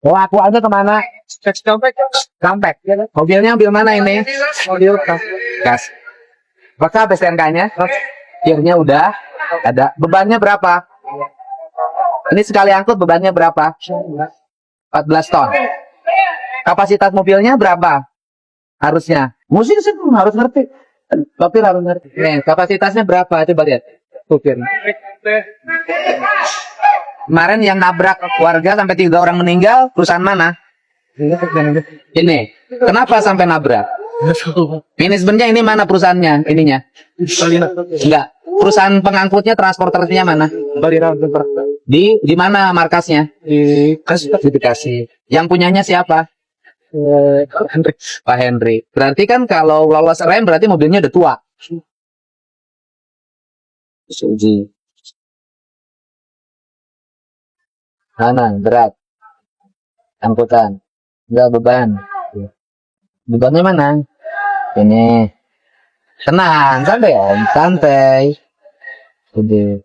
Oh, aku aja kemana? Kampek. Mobilnya mobil mana ini? Mobil gas. Apakah STNK-nya? Akhirnya udah ada. Bebannya berapa? Ini sekali angkut bebannya berapa? 14 ton. Kapasitas mobilnya berapa? Harusnya. Musik sih harus ngerti. Sopir harus ngerti. Nih, kapasitasnya berapa? Coba lihat. Supir. Kemarin yang nabrak warga sampai 3 orang meninggal, perusahaan mana? Ini. Kenapa sampai nabrak? Manajemennya ini mana perusahaannya? Ininya? Enggak. Perusahaan pengangkutnya, transporternya mana? Di mana markasnya? Di Bekasi. Yang punyanya siapa? Pak Henry. Berarti kan kalau lolos rem berarti mobilnya udah tua. Uji. Mana? Berat. Angkutan. Enggak beban. Bebannya mana? Ini. Tenang, santai om, santai. Udah.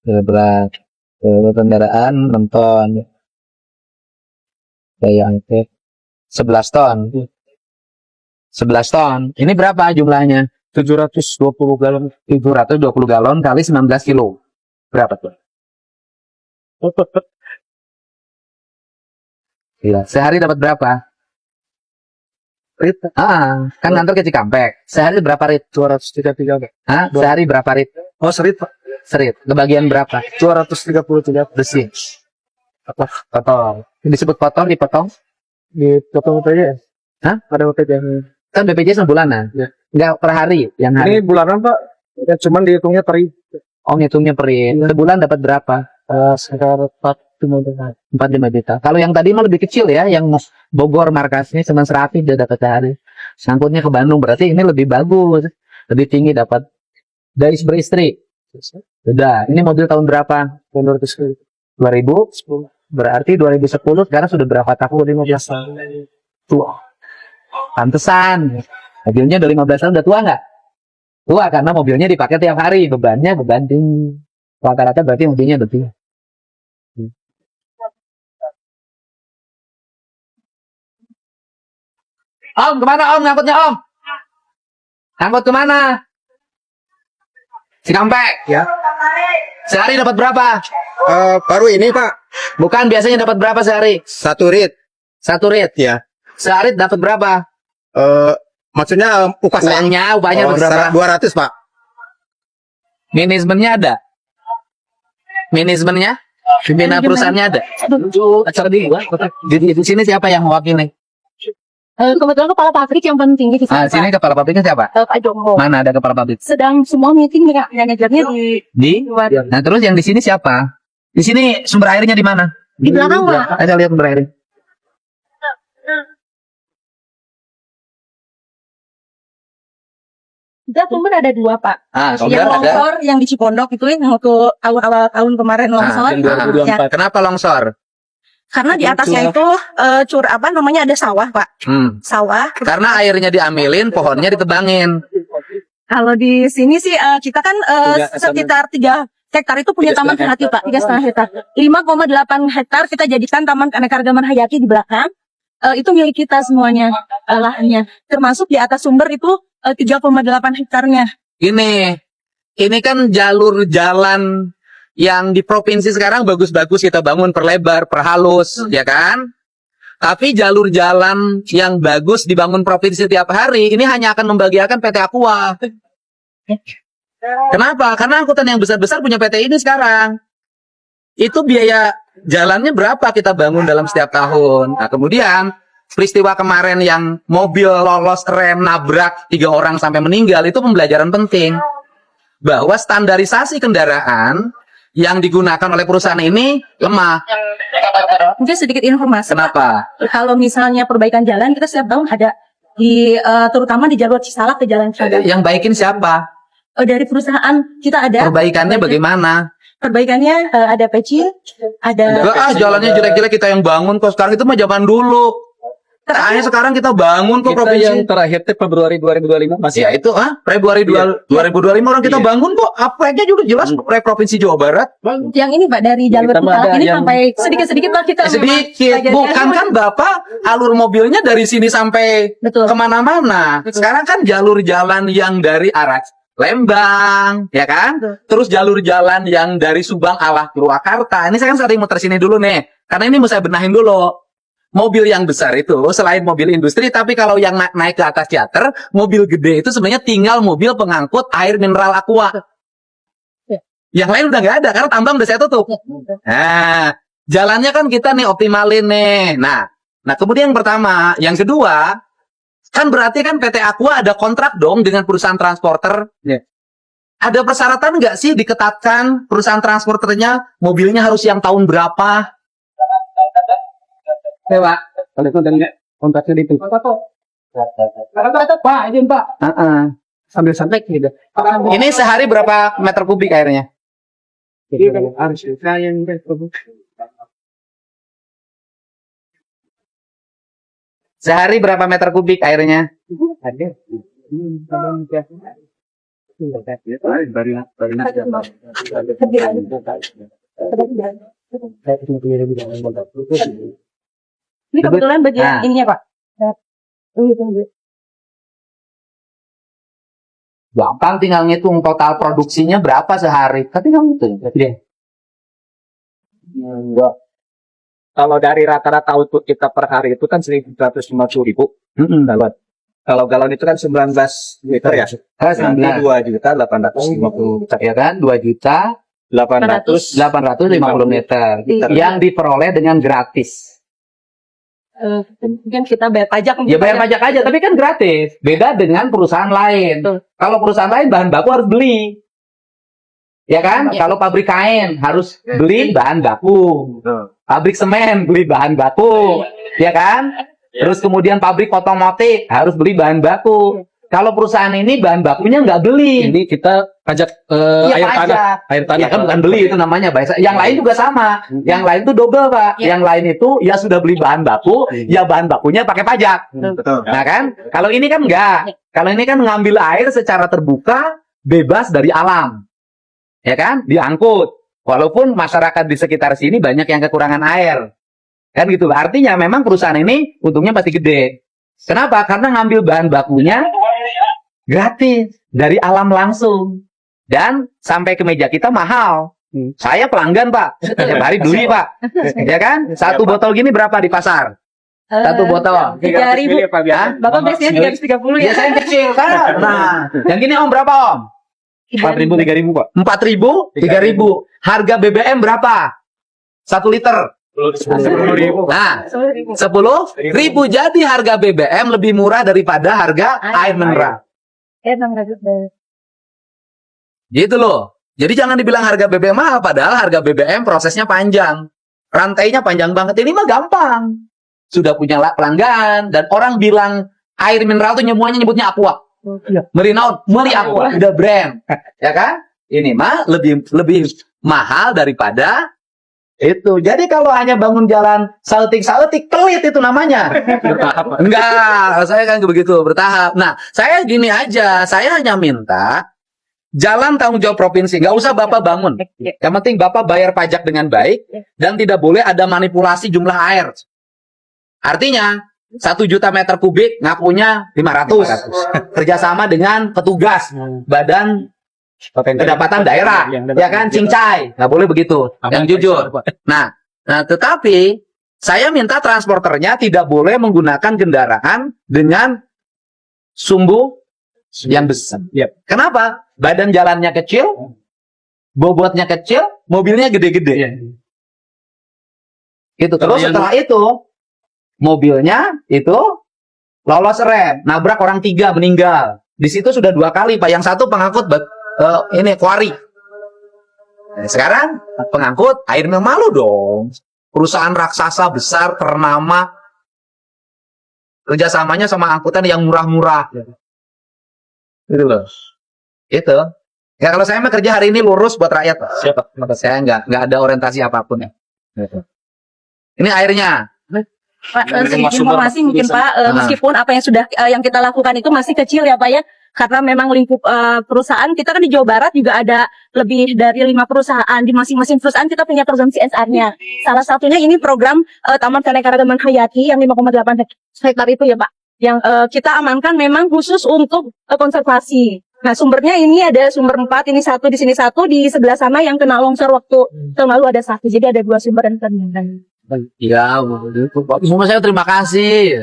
Berat. Kendaraan 6 ton. Daya angkut 11 ton. 11 ton. Ini berapa jumlahnya? 720 galon. 720 galon kali 19 kilo. Berapa tuh? Gila. Sehari dapat berapa? Rit. Kan ngantor ke Cikampek. Sehari berapa rit? 233. Sehari berapa rit? Oh, serit, Pak. Serit. Kebagian berapa? 233 Bersih. Potong. Disebut potong, dipotong? Dipotong BPJS. Hah? Ada BPJS. Kan BPJS bulanan. Ya. Enggak per hari. Yang hari. Ini bulanan, Pak. Ya, cuman dihitungnya per Oh, ngitungnya per sebulan dapat berapa? sekitar 4-5 juta. 4-5 juta. Kalau yang tadi mah lebih kecil ya, yang Bogor markasnya cuma 100 dia dapat sehari. Sangkutnya ke Bandung, berarti ini lebih bagus. Lebih tinggi dapat. Dari beristri. Sudah. Ini mobil tahun berapa? 2010. 2010. Berarti 2010 sekarang sudah berapa tahun? 15 tahun. Tua. Pantesan. Mobilnya udah 15 tahun udah tua nggak? Tua karena mobilnya dipakai tiap hari. Bebannya beban tinggi. Rata-rata berarti mobilnya udah tua. Om, kemana om? Ngangkutnya om? Ngangkut kemana? Cikampek. Ya. Sehari dapat berapa? Baru ini, Pak. Bukan, biasanya dapat berapa sehari? 1 rit. 1 rit. Ya. Sehari dapat berapa? Maksudnya Upahnya berapa? 200, Pak. Manajemennya ada? Manajemennya? Pimpinan perusahaannya ada? Acara di sini siapa yang mewakili? Kebetulan kepala pabrik yang paling tinggi di sini. Sini kepala pabriknya siapa? Pak Jombo. Mana ada kepala pabrik? Sedang semua meeting manajernya di luar. Nah terus yang di sini siapa? Di sini sumber airnya di mana? Di belakang, Pak. Ayo lihat sumber airnya. Kita sumber ada 2, Pak. Sumber Yang ada. longsor yang di Cipondok itu yang waktu awal tahun kemarin longsor. Ya, Kenapa longsor? karena di atasnya itu ada sawah, Pak. Sawah. Karena airnya diambilin, pohonnya ditebangin. Kalau di sini sih kita kan sekitar 3 hektar itu punya taman hayati, Pak. 3,5 hektar. 5,8 hektar kita jadikan taman keanekaragaman hayati di belakang. Itu milik kita semuanya lahannya. Termasuk di atas sumber itu 3,8 hektarnya. Ini kan jalur jalan yang di provinsi sekarang bagus-bagus kita bangun perlebar, perhalus, ya kan? Tapi jalur jalan yang bagus dibangun provinsi tiap hari, ini hanya akan membahagiakan PT Aqua. Kenapa? Karena angkutan yang besar-besar punya PT ini sekarang. Itu biaya jalannya berapa kita bangun dalam setiap tahun. Nah, kemudian peristiwa kemarin yang mobil lolos rem, nabrak 3 orang sampai meninggal, itu pembelajaran penting. Bahwa standarisasi kendaraan yang digunakan oleh perusahaan ini lemah. Mungkin sedikit informasi. Kenapa? Kalau misalnya perbaikan jalan kita setiap tahun ada di terutama di jalur Cisalak ke Jalan Cisadane. Yang baikin siapa? Dari perusahaan kita ada. Perbaikannya bagaimana? Perbaikannya ada patching, ada. Jalannya jelek-jelek kita yang bangun kok. Sekarang itu mah zaman dulu. Soalnya sekarang kita bangun kok Kita provinsi. yang terakhir itu Februari 2025 masih Ya itu Februari 2025 orang kita Iya. bangun kok. Apanya juga jelas proyek Provinsi Jawa Barat. Yang ini Pak dari jalur Kita mah kita ada ini yang- sampai sedikit-sedikit Pak kita memang Sedikit. belajar- Bukan kan Bapak alur mobilnya dari sini sampai Betul. kemana-mana. Betul. Sekarang kan jalur jalan yang dari arah Lembang, ya kan? Betul. Terus jalur jalan yang dari Subang arah Purwakarta. Ini saya kan sering muter sini dulu nih. Karena ini mau saya benahin dulu. Mobil yang besar itu selain mobil industri, tapi kalau yang naik ke atas teater, mobil gede itu sebenarnya tinggal mobil pengangkut air mineral aqua. Ya. Yang lain udah nggak ada karena tambang udah saya tutup. Nah, jalannya kan kita nih optimalin nih. Nah, kemudian yang pertama, yang kedua, kan berarti kan PT Aqua ada kontrak dong dengan perusahaan transporter. Ya. Ada persyaratan nggak sih diketatkan perusahaan transporternya mobilnya harus yang tahun berapa? Pak. kalau itu dan kontraknya itu. Pak, izin Pak. Sambil santai gitu. Ini sehari berapa meter kubik airnya? Harus yang Sehari berapa meter kubik airnya? ada. Ini kebetulan bagian Nah. ininya Pak. Tunggu. Gampang tinggal ngitung total produksinya berapa sehari. Tapi kamu itu. Enggak. Kalau dari rata-rata output kita per hari itu kan 1.150.000 galon. Kalau galon itu kan 19 liter ya. Berarti 2.850 Ya kan? 2.850.000 liter. Iya. Yang diperoleh dengan gratis. Mungkin kita bayar pajak. Ya bayar pajak aja, tapi kan gratis. Beda dengan perusahaan lain. Betul. Kalau perusahaan lain bahan baku harus beli. Ya kan? Ya. Kalau pabrik kain harus beli bahan baku. Pabrik semen beli bahan baku. Ya kan? Terus kemudian pabrik otomotif harus beli bahan baku. Kalau perusahaan ini bahan bakunya nggak beli. Ini kita pajak Iya, air pajak. tanah. Air tanah Ya kan bukan beli itu namanya bahasa. Yang lain juga sama. Yang lain tuh double, Pak. Ya. Yang lain itu ya sudah beli bahan baku, ya bahan bakunya pakai pajak. Betul. Nah kan? Kalau ini kan enggak. Kalau ini kan ngambil air secara terbuka, bebas dari alam. Ya kan? Diangkut. Walaupun masyarakat di sekitar sini banyak yang kekurangan air. Kan gitu. Artinya memang perusahaan ini untungnya pasti gede. Kenapa? Karena ngambil bahan bakunya gratis dari alam langsung. Dan sampai ke meja kita mahal. Saya pelanggan, Pak. Setiap hari beli, Pak. Ya kan? Satu botol gini berapa di pasar? Satu botol. 3.000. Hah? Bapak biasanya 330 ya. Ya saya kecil kan. Nah, yang gini Om berapa Om? 4.000 3.000 Pak. 4.000, 3.000. Harga BBM berapa? 1 liter. 10.000. Nah, 10.000. Jadi harga BBM lebih murah daripada harga air mineral. 600. Gitu loh. Jadi jangan dibilang harga BBM mahal, padahal harga BBM prosesnya panjang. Rantainya panjang banget. Ini mah gampang. Sudah punya pelanggan, dan orang bilang air mineral tuh semuanya nyebutnya Aqua. Merinaun, Meli Aqua, udah brand. Ya kan? Ini mah lebih mahal daripada itu. Jadi kalau hanya bangun jalan sautik-sautik, pelit itu namanya. Bertahap Pak. Enggak, saya kan begitu, bertahap. Nah, saya gini aja, saya hanya minta jalan tanggung jawab provinsi, nggak usah Bapak bangun. Yang penting Bapak bayar pajak dengan baik, dan tidak boleh ada manipulasi jumlah air. Artinya, 1 juta meter kubik ngakunya 500. Kerjasama dengan petugas Badan Pendapatan Daerah, ya kan, cincai. Nggak boleh begitu, yang jujur. Nah, tetapi saya minta transporternya tidak boleh menggunakan kendaraan dengan sumbu yang besar. Yep. Kenapa? Badan jalannya kecil, bobotnya kecil, mobilnya gede-gede. Gitu. Terus setelah itu, mobilnya itu lolos rem, nabrak orang 3 meninggal. Di situ sudah 2 kali, Pak. Yang satu pengangkut ini kuari. Nah, sekarang pengangkut air malu dong. Perusahaan raksasa besar ternama, kerjasamanya sama angkutan yang murah-murah. Gitu loh. Itu. Ya kalau saya mah kerja hari ini lurus buat rakyat. Siapa? Saya nggak ada orientasi apapun ya. Ini airnya. Pak, sedikit Sumber informasi mungkin Pak, meskipun apa yang sudah yang kita lakukan itu masih kecil ya Pak ya, karena memang lingkup perusahaan kita kan di Jawa Barat juga ada lebih dari 5 perusahaan. Di masing-masing perusahaan kita punya program CSR-nya. Salah satunya ini program Taman Keanekaragaman Hayati yang 5,8 hektar itu ya Pak, yang kita amankan memang khusus untuk konservasi. Nah sumbernya ini ada sumber 4, ini satu, di sini satu, di sebelah sana yang kena longsor waktu tahun lalu ada 1, jadi ada 2 sumber yang terendam. Ya, semua saya terima kasih.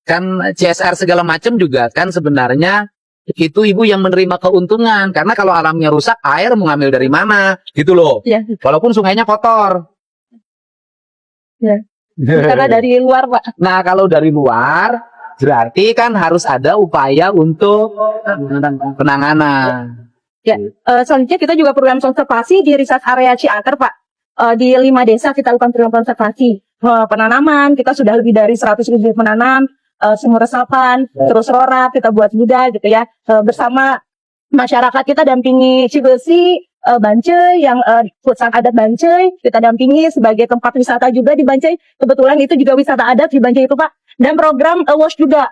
Kan CSR segala macam juga kan sebenarnya itu ibu yang menerima keuntungan. Karena kalau alamnya rusak, air mau ngambil dari mana? Gitu loh. Ya. Walaupun sungainya kotor. Ya. Karena dari luar Pak. Nah, kalau dari luar, berarti kan harus ada upaya untuk penanganan. Ya, selanjutnya kita juga program konservasi di Research Area Ciater Pak. Di 5 desa kita lakukan program konservasi. Penanaman, kita sudah lebih dari 100.000 menanam, sumur resapan, terus rorak, kita buat juga gitu ya. Bersama masyarakat kita dampingi Cibesi, Bancai, yang pusat adat Bancai, kita dampingi sebagai tempat wisata juga di Bancai. Kebetulan itu juga wisata adat di Bancai itu Pak. Dan program WASH juga.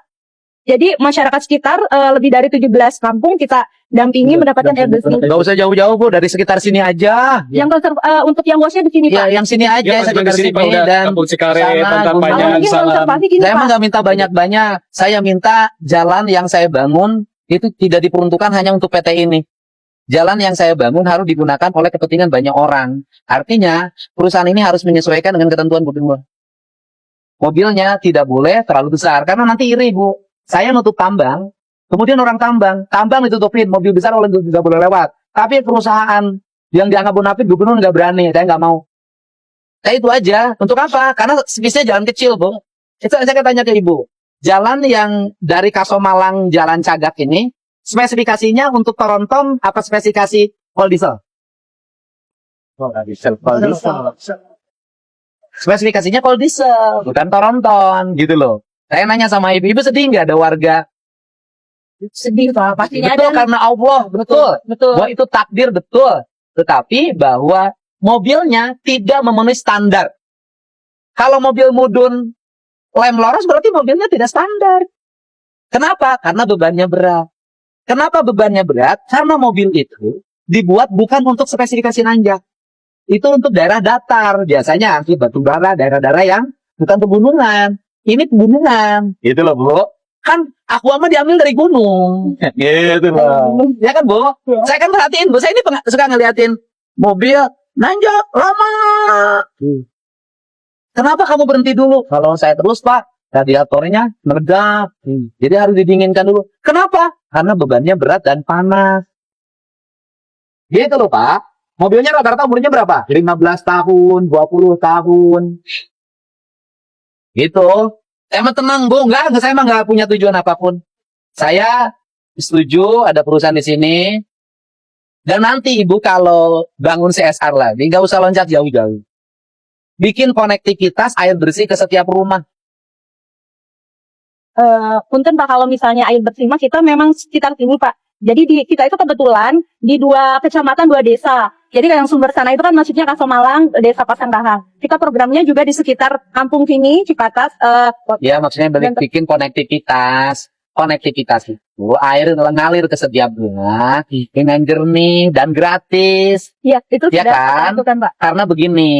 Jadi masyarakat sekitar lebih dari 17 kampung kita dampingi mendapatkan air bersih. Gak usah jauh-jauh Bu, dari sekitar sini aja. Yang untuk yang WASH-nya di sini Pak. Ya, yang sini aja, Ya, sekitar sini sini Pak, udah dan Kampung Cikare, sana, Bantar Gunung. Panjang, Mungkin Salam. konservasi gini Saya Pak. nggak minta banyak-banyak. Saya minta jalan yang saya bangun itu tidak diperuntukkan hanya untuk PT ini. Jalan yang saya bangun harus digunakan oleh kepentingan banyak orang. Artinya, perusahaan ini harus menyesuaikan dengan ketentuan gubernur. Mobilnya tidak boleh terlalu besar, karena nanti iri Bu. Saya nutup tambang, kemudian orang tambang ditutupin, mobil besar oleh nggak boleh lewat. Tapi perusahaan yang dianggap bonafit gubernur nggak berani, saya nggak mau. Saya itu aja. Untuk apa? Karena bisnisnya jalan kecil Bu. Itu saya tanya ke Ibu. Jalan yang dari Kasomalang Jalan Cagak ini, spesifikasinya untuk Toronton apa spesifikasi all diesel? Spesifikasinya all diesel, bukan Toronton, gitu loh. Saya nanya sama ibu sedih nggak ada warga? Sedih Pak, pastinya Betul, ada. karena Allah, betul. Betul. Bahwa itu takdir, betul. Tetapi bahwa mobilnya tidak memenuhi standar. Kalau mobil mudun lem loros berarti mobilnya tidak standar. Kenapa? Karena bebannya berat. Kenapa bebannya berat? Karena mobil itu dibuat bukan untuk spesifikasi nanjak. Itu untuk daerah datar. Biasanya angkut batu bara, daerah-daerah yang bukan pegunungan. Ini pegunungan. Gitu loh, Bu. Kan aku ama diambil dari gunung. Gitu loh. Ya kan, Bu? Saya kan perhatiin, Bu. Saya ini suka ngeliatin mobil nanjak lama. Kenapa kamu berhenti dulu? Kalau saya terus, Pak, radiatornya meledak. Jadi harus didinginkan dulu. Kenapa? Karena bebannya berat dan panas. Gitu loh, Pak. Mobilnya rata-rata umurnya berapa? 15 tahun, 20 tahun. Gitu. Saya mah tenang, Bu. Enggak, saya mah nggak punya tujuan apapun. Saya setuju ada perusahaan di sini. Dan nanti Ibu kalau bangun CSR lagi, nggak usah loncat jauh-jauh. Bikin konektivitas air bersih ke setiap rumah. Punten Pak, kalau misalnya air bersih mah kita memang sekitar sini Pak. Jadi kita itu kebetulan di 2 kecamatan 2 desa. Jadi yang sumber sana itu kan maksudnya Kasomalang, Desa Pasangkahan. Kita programnya juga di sekitar kampung sini, Cipatas. Ya, maksudnya bikin konektivitas. Konektivitas itu air ngalir ke setiap rumah dengan jernih dan gratis. Iya, itu Ya sudah kan? kita lakukan Pak. Karena begini,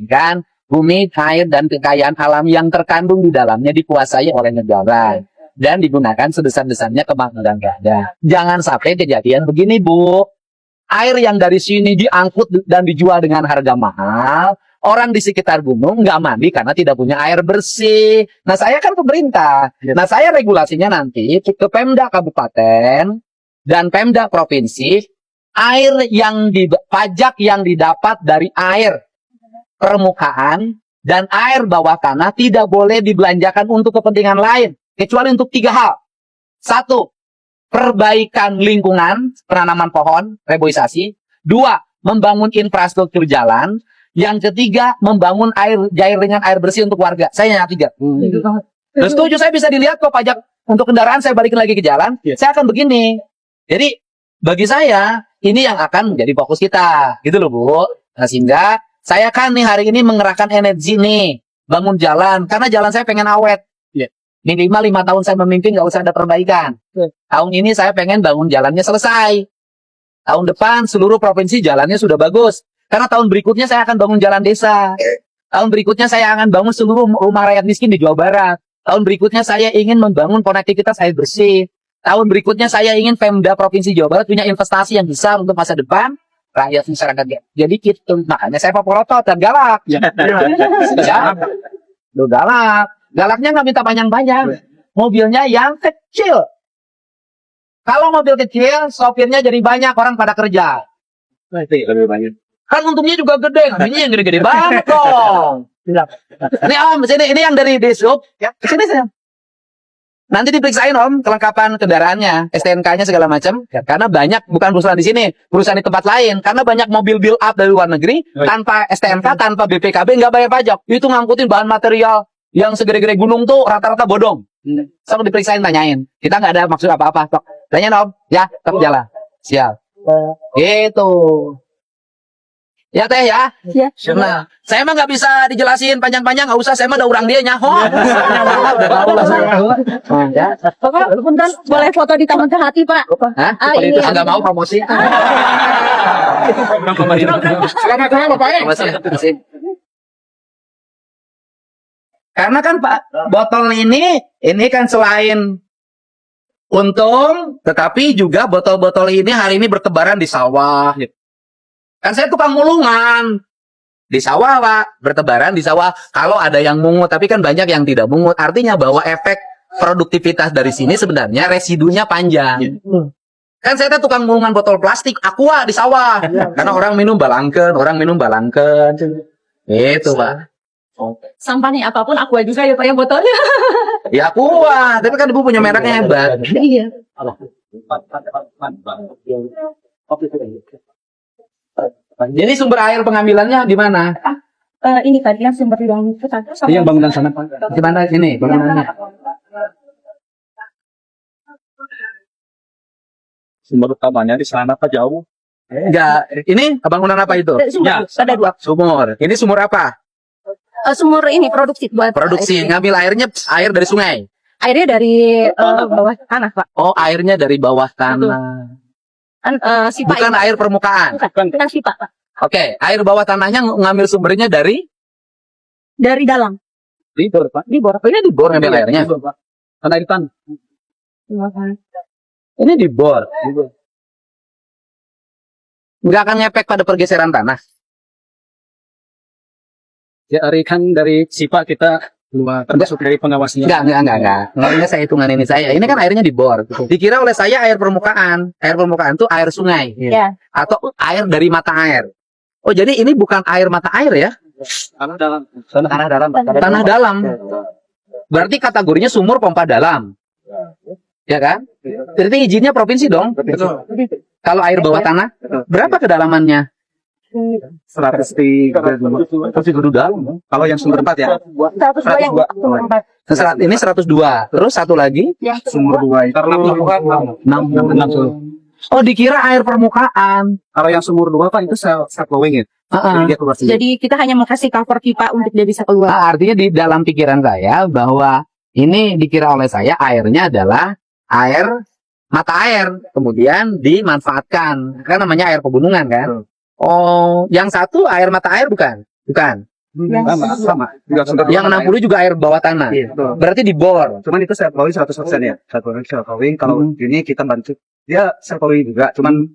kan? Bumi, air, dan kekayaan alam yang terkandung di dalamnya dikuasai oleh negara. Dan digunakan sebesar-besarnya kemakmuran rakyat. Jangan sampai kejadian begini, Bu. Air yang dari sini diangkut dan dijual dengan harga mahal. Orang di sekitar gunung nggak mandi karena tidak punya air bersih. Nah, saya kan pemerintah. Nah, saya regulasinya nanti ke Pemda Kabupaten dan Pemda Provinsi. Air yang pajak yang didapat dari air permukaan dan air bawah tanah tidak boleh dibelanjakan untuk kepentingan lain. Kecuali untuk 3 hal. 1, perbaikan lingkungan, penanaman pohon, reboisasi. 2, membangun infrastruktur jalan. Yang ketiga, membangun jair dengan air bersih untuk warga. Saya yang 3. Terus setuju, saya bisa dilihat kok pajak untuk kendaraan, saya balikin lagi ke jalan. Saya akan begini. Jadi, bagi saya, ini yang akan menjadi fokus kita. Gitu loh, Bu. Nah, sehingga, saya kan nih hari ini mengerahkan energi nih. bangun jalan, karena jalan saya pengen awet. Minimal 5 tahun saya memimpin nggak usah ada perbaikan. Tahun ini saya pengen bangun jalannya selesai. Tahun depan seluruh provinsi jalannya sudah bagus. Karena tahun berikutnya saya akan bangun jalan desa. Tahun berikutnya saya akan bangun seluruh rumah rakyat miskin di Jawa Barat. Tahun berikutnya saya ingin membangun konektivitas air bersih. Tahun berikutnya saya ingin Pemda Provinsi Jawa Barat punya investasi yang besar untuk masa depan rakyat masyarakat. Jadi gitu. Makanya saya poporotot dan galak. Ya. Lu galak. Galaknya nggak minta panjang-panjang. Mobilnya yang kecil. Kalau mobil kecil, sopirnya jadi banyak, orang pada kerja. Lebih banyak. Kan untungnya juga gede. Ini yang gede-gede banget dong. Ini Om, sini. Ini yang dari Dishub. Sini. Nanti diperiksain Om, kelengkapan kendaraannya, STNK-nya segala macam. Karena banyak, bukan perusahaan di sini, perusahaan di tempat lain. Karena banyak mobil build up dari luar negeri, tanpa STNK, tanpa BPKB, nggak bayar pajak. Itu ngangkutin bahan material yang segede-gede gunung tuh rata-rata bodong. Sok diperiksain, tanyain. Kita nggak ada maksud apa-apa. Sok. Tanyain Om, ya, tetap jalan. Siap. Gitu. Ya Teh ya. Ya. Nah, saya mah nggak bisa dijelasin panjang-panjang, nggak usah. Saya mah udah urang dia nyaho. Udah tahu lah saya. Ya. Bapak, punten, boleh foto di Taman Sehati, Pak? Hah? Ini Itu nggak mau promosi. Selamat malam Bapak ya. Promosi. Karena kan Pak, botol ini kan selain untung, tetapi juga botol-botol ini hari ini bertebaran di sawah. Kan saya tukang mulungan. Di sawah, Pak. Bertebaran di sawah. Kalau ada yang mungut, tapi kan banyak yang tidak mungut. Artinya bahwa efek produktivitas dari sini sebenarnya residunya panjang. Kan saya tukang mulungan botol plastik, aqua di sawah. Karena orang minum balangken. Itu, Pak. sampahnya apapun aku juga ya Pak ya botolnya. Ya aqua, tapi kan Ibu punya mereknya hebat. Iya. Jadi sumber air pengambilannya di mana? Ini tadi yang sumber yang itu tadi sama. Yang bangunan sana Pak. Di mana sini bangunannya? Sumber utamanya di sana Pak, jauh. Enggak, ini bangunan apa itu? Sumber, ada dua. Sumur. Ini sumur apa? Sumur ini produksi buat Produksi. Ngambil airnya air dari sungai. airnya dari bawah tanah Pak. Oh, airnya dari bawah tanah. Kan Sipa Bukan ini. air permukaan. Bukan Sipa Pak. Oke, air bawah tanahnya ngambil sumbernya dari Dari dalam. di bor, Pak. Di bor. Ini di bor ngambil airnya. Tanah di tanah. Ini di bor. Nggak akan ngepek pada pergeseran tanah. Ya, Ari kan dari Sipa kita luar termasuk dari pengawasnya. Enggak. Nggak saya hitungan ini saya. Ini kan airnya di bor. Dikira oleh saya air permukaan. Air permukaan itu air sungai. Ya. Atau air dari mata air. Oh, jadi ini bukan air mata air ya? Tanah dalam. Tanah dalam. Tanah dalam. Berarti kategorinya sumur pompa dalam. Ya kan? Berarti izinnya provinsi dong. Betul. Kalau air bawah tanah, berapa kedalamannya? 103. dalam. Kalau yang sumber 4 ya. 102 yang sumber 4. Ini 102. Terus satu lagi Sumber 2 itu 60. Oh, dikira air permukaan. Kalau yang sumur 2 Pak itu self flowing ya. Jadi dia keluar sendiri. Jadi kita hanya mau kasih cover pipa untuk dia bisa keluar. Artinya di dalam pikiran saya bahwa ini dikira oleh saya airnya adalah air mata air, kemudian dimanfaatkan. Kan namanya air pegunungan kan? Oh, yang satu air mata air bukan? Bukan. Sama. Juga sumber Yang 60 juga air bawah tanah. Iya, betul. Berarti di bor. Cuman itu self flowing 100% ya. Self flowing kalau ini kita bantu. Dia self flowing juga, cuman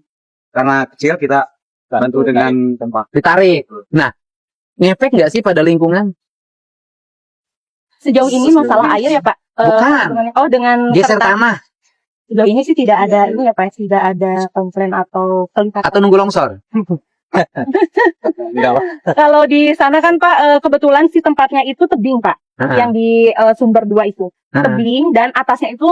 karena kecil kita bantu dengan tempat. Ditarik. Nah, ngefek nggak sih pada lingkungan? Sejauh ini masalah air ya Pak? Bukan. Dengan Geser kertas. tanah Sejauh ini sih tidak ada ini ya Pak, tidak ada komplain atau keluhan. atau nunggu longsor? Kalau di sana kan Pak, kebetulan si tempatnya itu tebing Pak, yang di sumber 2 itu tebing dan atasnya itu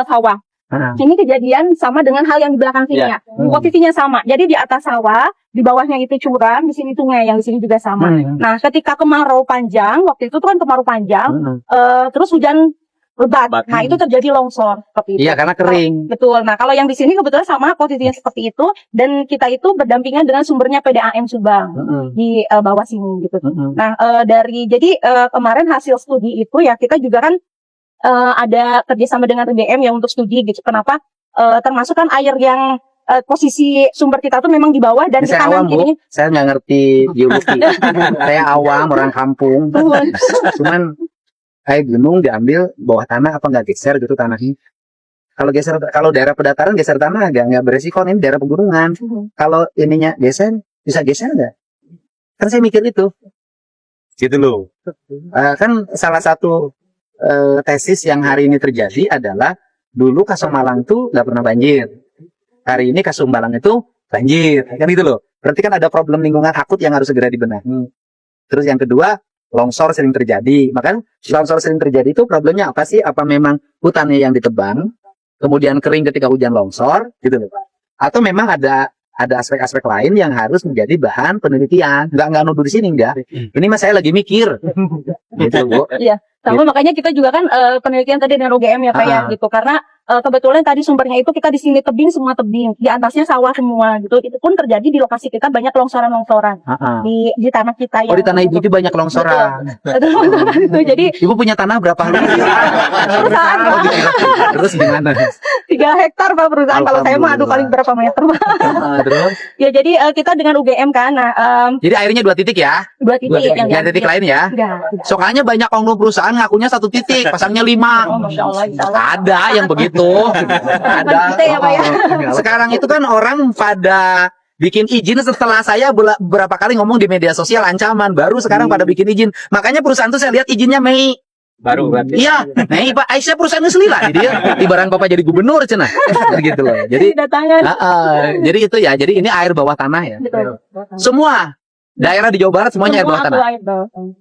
sawah. Ini kejadian sama dengan hal yang di belakang sini ya. Posisinya sama. Jadi di atas sawah, di bawahnya itu curam, di sini sungai, yang di sini juga sama. Nah, ketika kemarau panjang, waktu itu tuh kan kemarau panjang, terus hujan lebat. Lebat. Nah, itu terjadi longsor seperti itu. Iya, karena kering. Betul. Nah, kalau yang di sini kebetulan sama posisinya seperti itu, dan kita itu berdampingan dengan sumbernya PDAM Subang di bawah sini gitu. Nah, kemarin hasil studi itu ya kita juga kan ada kerjasama dengan UGM ya untuk studi gitu. Kenapa? Termasuk kan air yang posisi sumber kita tuh memang di bawah dan di Saya kanan awam, Bu. kirinya. Saya nggak ngerti geologi. Saya awam, orang kampung. Cuman air gunung diambil bawah tanah apa nggak geser gitu tanahnya? Kalau daerah pedataran geser tanah nggak beresiko, ini daerah pegunungan. Kalau ininya geser, bisa geser nggak? Kan saya mikir itu. Gitu loh. Kan salah satu tesis yang hari ini terjadi adalah dulu Kasemalang tuh nggak pernah banjir. Hari ini Kasumbalang itu banjir, kan gitu loh. Berarti kan ada problem lingkungan akut yang harus segera dibenahi. Terus yang kedua, longsor sering terjadi. Maka longsor sering terjadi itu problemnya apa sih? Apa memang hutannya yang ditebang, kemudian kering ketika hujan longsor, gitu loh. Atau memang ada aspek-aspek lain yang harus menjadi bahan penelitian. Nggak nuduh di sini, enggak. Ini mas saya lagi mikir. Gitu, Bu. Iya, sama makanya kita juga kan penelitian tadi dengan UGM ya Pak ya gitu, karena kebetulan tadi sumbernya itu kita di sini tebing, semua tebing, di atasnya sawah semua gitu. Itu pun terjadi di lokasi kita banyak longsoran-longsoran di tanah kita. Oh, di tanah ibu itu banyak longsoran. Betul. Jadi Ibu punya tanah berapa? perusahaan Oh, gitu. Terus gimana? 3 hektar Pak perusahaan. Kalau saya mah aduh paling berapa meter Pak. Terus? Ya jadi kita dengan UGM kan, nah Jadi airnya 2 titik ya? 2 titik yang Nggak titik lain ya? Enggak. Soalnya banyak oknum perusahaan ngakunya 1 titik, pasangnya 5. Oh, Masya Allah, insya Allah. Ada yang begitu. Ada. Kita ya, Pak, ya. Sekarang itu kan orang pada bikin izin setelah saya berapa kali ngomong di media sosial ancaman, baru sekarang pada bikin izin. Makanya perusahaan tuh saya lihat izinnya Mei. Baru berarti. Iya, Mei Pak Aisyah perusahaan selila dia. Ibarat Bapak jadi gubernur cenah. Gitu loh. Jadi Datangan. jadi itu ya. Jadi ini air bawah tanah ya. Betul. Semua daerah di Jawa Barat semuanya air bawah tanah. Air bawah tanah.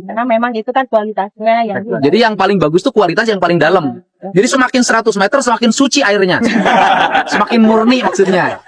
Karena memang itu kan kualitasnya yang Jadi yang paling bagus tuh kualitas yang paling dalam. Jadi semakin 100 meter semakin suci airnya. Semakin murni maksudnya.